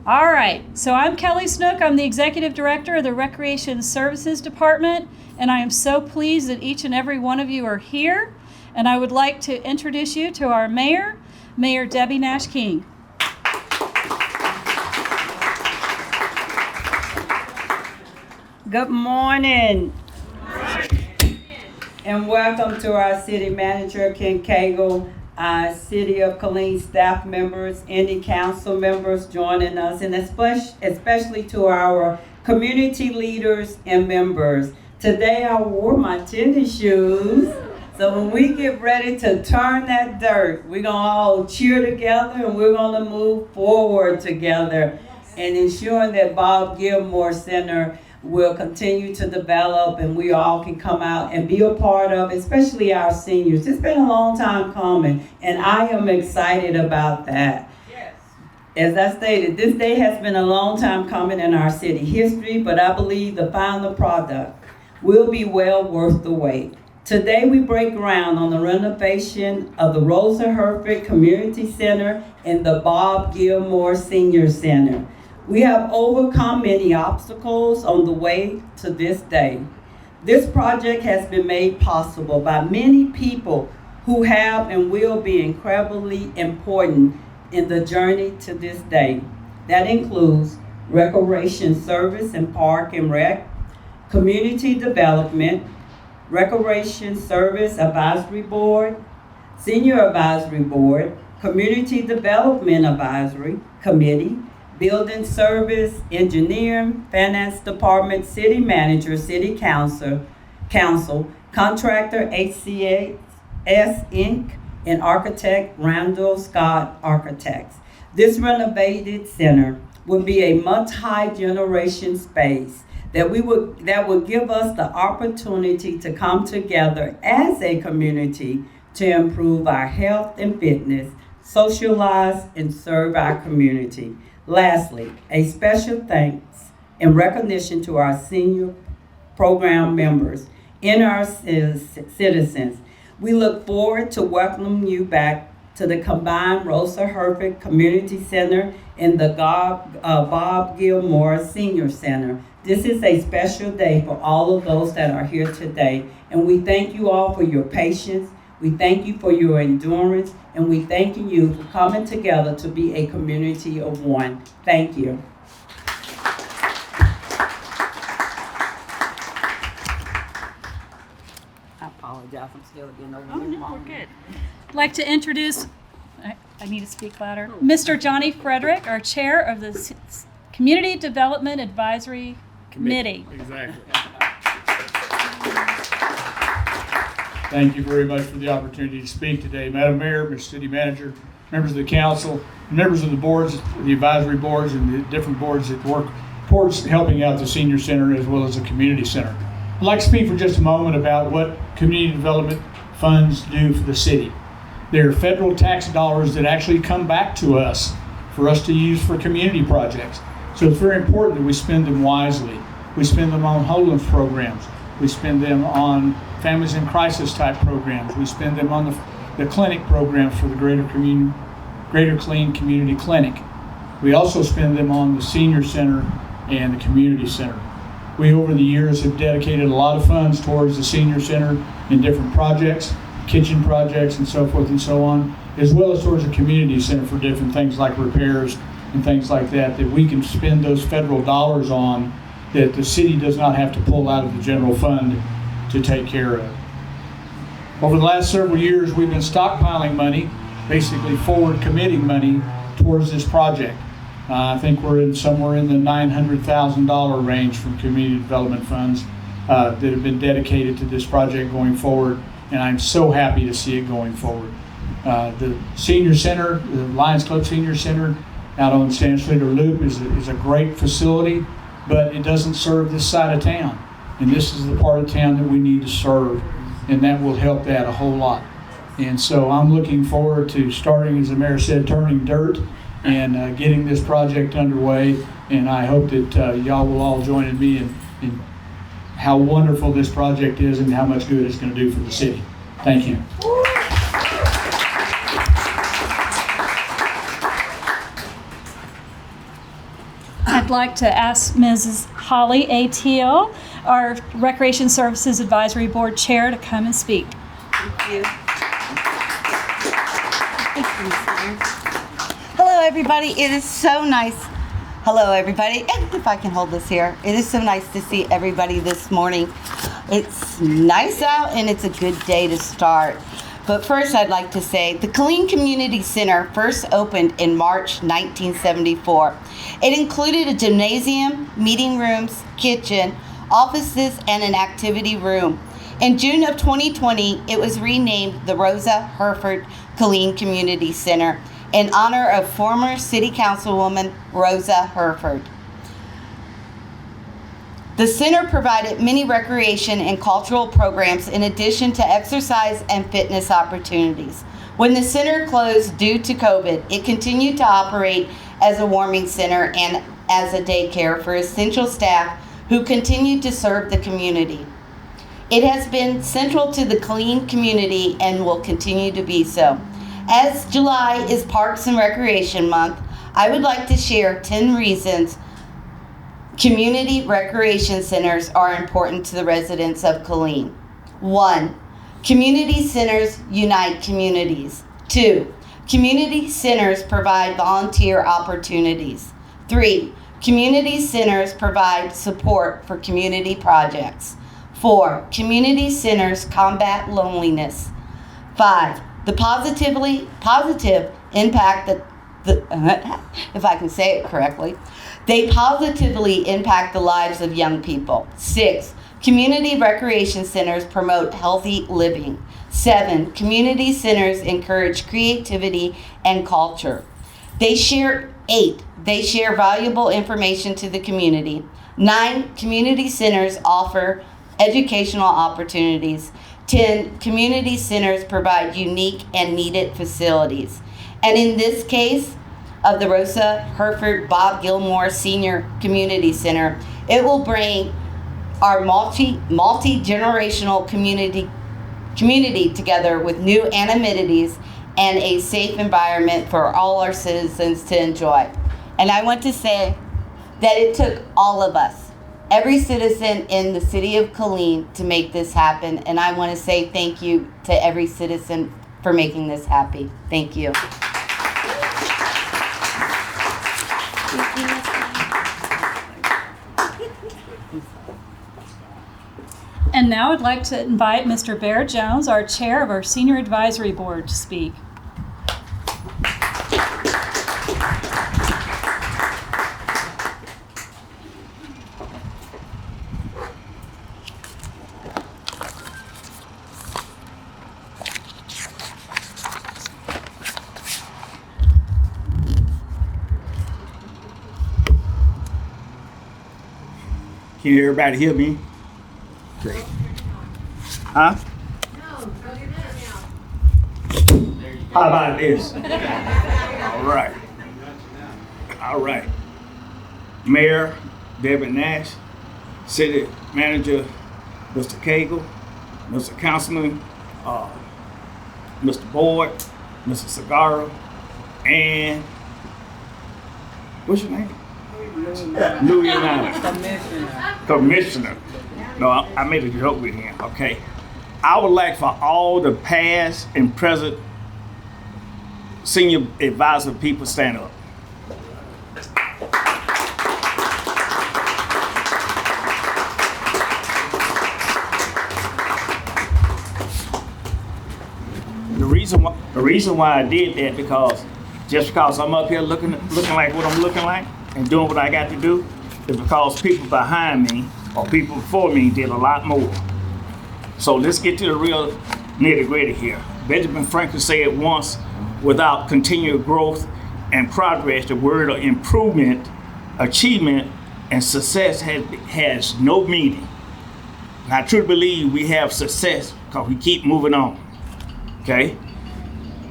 All right, so I'm Kelly Snook. I'm the Executive Director of the Recreation Services Department, and I am so pleased that each and every one of you are here. And I would like to introduce you to our Mayor, Mayor Debbie Nash King. Good morning. And welcome to our City Manager, Ken Cagle, City of Killeen staff members, any council members joining us, and especially to our community leaders and members. Today I wore my tennis shoes, so when we get ready to turn that dirt, we're gonna all cheer together and we're gonna move forward together and ensuring that Bob Gilmore Center will continue to develop and we all can come out and be a part of, especially our seniors. It's been a long time coming, and I am excited about that. Yes. As I stated, this day has been a long time coming in our city history, but I believe the final product will be well worth the wait. Today we break ground on the renovation of the Rosa Hereford Community Center and the Bob Gilmore Senior Center. We have overcome many obstacles on the way to this day. This project has been made possible by many people who have and will be incredibly important in the journey to this day. That includes Recreation Service and Park and Rec, Community Development, Recreation Service Advisory Board, Senior Advisory Board, Community Development Advisory Committee, Building Service, Engineering, Finance Department, City Manager, City Council, Contractor, HCAS Inc., and Architect, Randall Scott Architects. This renovated center will be a multi-generation space that will give us the opportunity to come together as a community to improve our health and fitness, socialize, and serve our community. Lastly, a special thanks and recognition to our senior program members and our citizens. We look forward to welcoming you back to the combined Rosa Hereford Community Center and the Bob Gilmore Senior Center. This is a special day for all of those that are here today, and we thank you all for your patience. We thank you for your endurance, and we thank you for coming together to be a community of one. Thank you. I apologize, I'm still getting over this moment. We're good. I'd like to introduce, I need to speak louder, Mr. Johnny Frederick, our chair of the Community Development Advisory Committee. Exactly. Thank you very much for the opportunity to speak today. Madam Mayor, Mr. City Manager, members of the council, members of the boards, the advisory boards, and the different boards that work towards helping out the senior center as well as the community center. I'd like to speak for just a moment about what community development funds do for the city. They're federal tax dollars that actually come back to us for us to use for community projects. So it's very important that we spend them wisely. We spend them on homeless programs. We spend them on families in crisis type programs. We spend them on the clinic programs for the Greater Killeen Community Clinic. We also spend them on the senior center and the community center. We, over the years, have dedicated a lot of funds towards the senior center in different projects, kitchen projects and so forth and so on, as well as towards the community center for different things like repairs and things like that we can spend those federal dollars on, that the city does not have to pull out of the general fund to take care of. Over the last several years, we've been stockpiling money, basically forward committing money towards this project. I think we're somewhere in the $900,000 range from community development funds that have been dedicated to this project going forward, and I'm so happy to see it going forward. The senior center, the Lions Club Senior Center out on Stanslater Loop is a great facility, but it doesn't serve this side of town. And this is the part of town that we need to serve, and that will help that a whole lot. And so I'm looking forward to starting, as the mayor said, turning dirt and getting this project underway. And I hope that y'all will all join me in how wonderful this project is and how much good it's going to do for the city. Thank you. I'd like to ask Mrs. Holly A. Teal, our Recreation Services Advisory Board Chair, to come and speak. Thank you. Hello, everybody. It is so nice. Hello, everybody. And if I can hold this here, it is so nice to see everybody this morning. It's nice out and it's a good day to start. But first, I'd like to say the Killeen Community Center first opened in March 1974. It included a gymnasium, meeting rooms, kitchen, offices, and an activity room. In June of 2020, it was renamed the Rosa Hereford Killeen Community Center in honor of former City Councilwoman Rosa Hereford. The center provided many recreation and cultural programs in addition to exercise and fitness opportunities. When the center closed due to COVID, it continued to operate as a warming center and as a daycare for essential staff who continued to serve the community. It has been central to the Killeen community and will continue to be so. As July is Parks and Recreation Month, I would like to share 10 reasons community recreation centers are important to the residents of Killeen. 1. Community centers unite communities. 2. Community centers provide volunteer opportunities. 3. Community centers provide support for community projects. 4. Community centers combat loneliness. 5. The positive impact if I can say it correctly, they positively impact the lives of young people. 6. Community recreation centers promote healthy living. 7. Community centers encourage creativity and culture. 8. They share valuable information to the community. 9. Community centers offer educational opportunities. 10. Community centers provide unique and needed facilities. And in this case of the Rosa Hereford Bob Gilmore Senior Community Center, it will bring our multi-generational community together with new amenities and a safe environment for all our citizens to enjoy. And I want to say that it took all of us, every citizen in the city of Killeen, to make this happen. And I want to say thank you to every citizen for making this happy. Thank you. And now I'd like to invite Mr. Bear Jones, our chair of our Senior Advisory Board, to speak. Can everybody hear me? Great. Huh? How about this? All right. All right. Mayor David Nash, City Manager Mr. Cagle, Mr. Councilman, Mr. Boyd, Mr. Segarra, and what's your name? Louis Commissioner. No, I made a joke with him. Okay. I would like for all the past and present senior advisor people stand up. The reason why I did that because I'm up here looking like what I'm looking like and doing what I got to do, is because people behind me or people before me did a lot more. So let's get to the real nitty-gritty here. Benjamin Franklin said once, without continued growth and progress, the word of improvement, achievement, and success has no meaning. And I truly believe we have success because we keep moving on. Okay?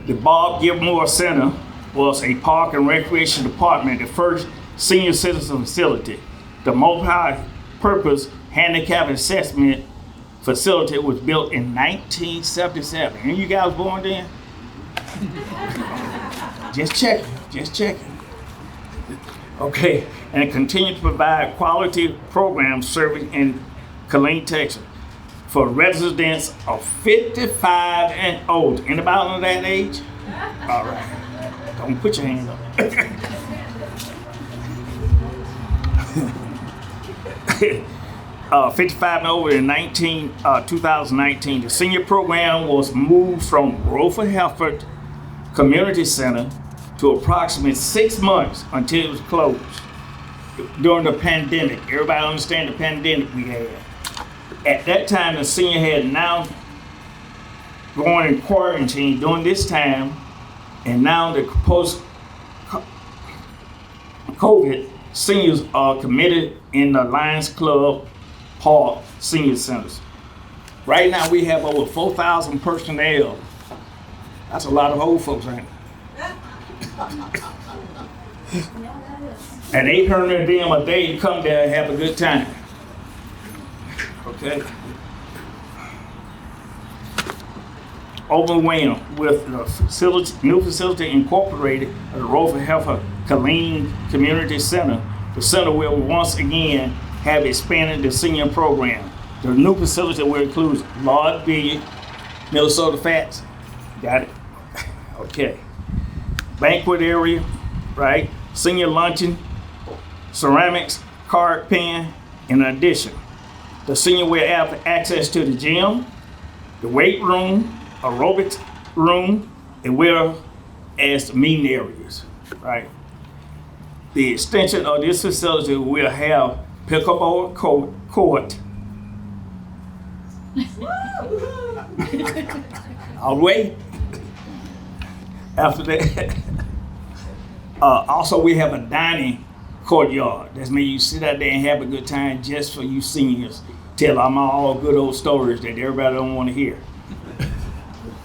The Bob Gilmore Center was a park and recreation department, the first senior citizen facility. The multi-purpose handicap assessment facility was built in 1977. And you guys born then? Just checking. Okay, and continue to provide quality program service in Killeen, Texas, for residents of 55 and older. Anybody under that age? All right. Don't put your hand up. 55 and over in 2019. The senior program was moved from Rosa Hereford Community Center to approximately 6 months until it was closed during the pandemic. Everybody understand the pandemic we had. At that time, the senior had now going in quarantine during this time, and now the post-COVID seniors are committed in the Lions Club Park Senior Centers. Right now, we have over 4,000 personnel. That's a lot of old folks, ain't it? And 800 of them a day to come there and have a good time. Okay? Overwhelmed with the new facility incorporated at the Rosa Hereford Killeen Community Center. The center will once again have expanded the senior program. The new facility will include large billiard, Minnesota Fats. Got it? Okay. Banquet area, right? Senior luncheon, ceramics, card pen. In addition, the senior will have access to the gym, the weight room, aerobics room, as well as the meeting areas, right? The extension of this facility will have pickleball court. I'll wait. After that, also we have a dining courtyard. That means you sit out there and have a good time just for you seniors. Tell them all good old stories that everybody don't want to hear.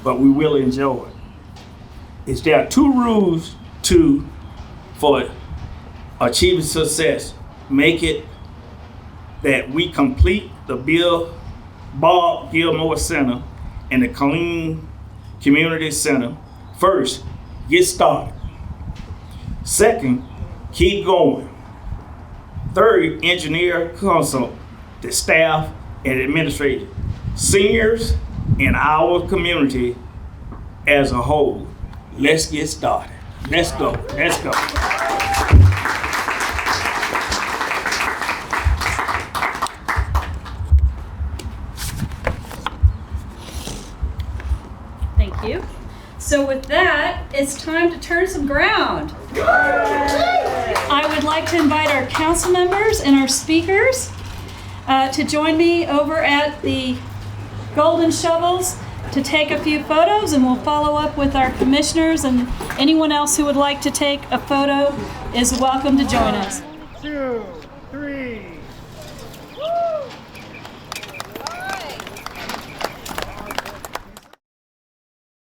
But we will enjoy it. There are 2 rules for achieving success. Make it that we complete the Bob Gilmore Center and the Killeen Community Center. First, get started. Second, keep going. Third, engineer, consult the staff and administrators, seniors, and our community as a whole. Let's get started. Let's go. Let's go. Thank you. So with that, it's time to turn some ground. I would like to invite our council members and our speakers to join me over at the Golden Shovels to take a few photos, and we'll follow up with our commissioners, and anyone else who would like to take a photo is welcome to join us. 2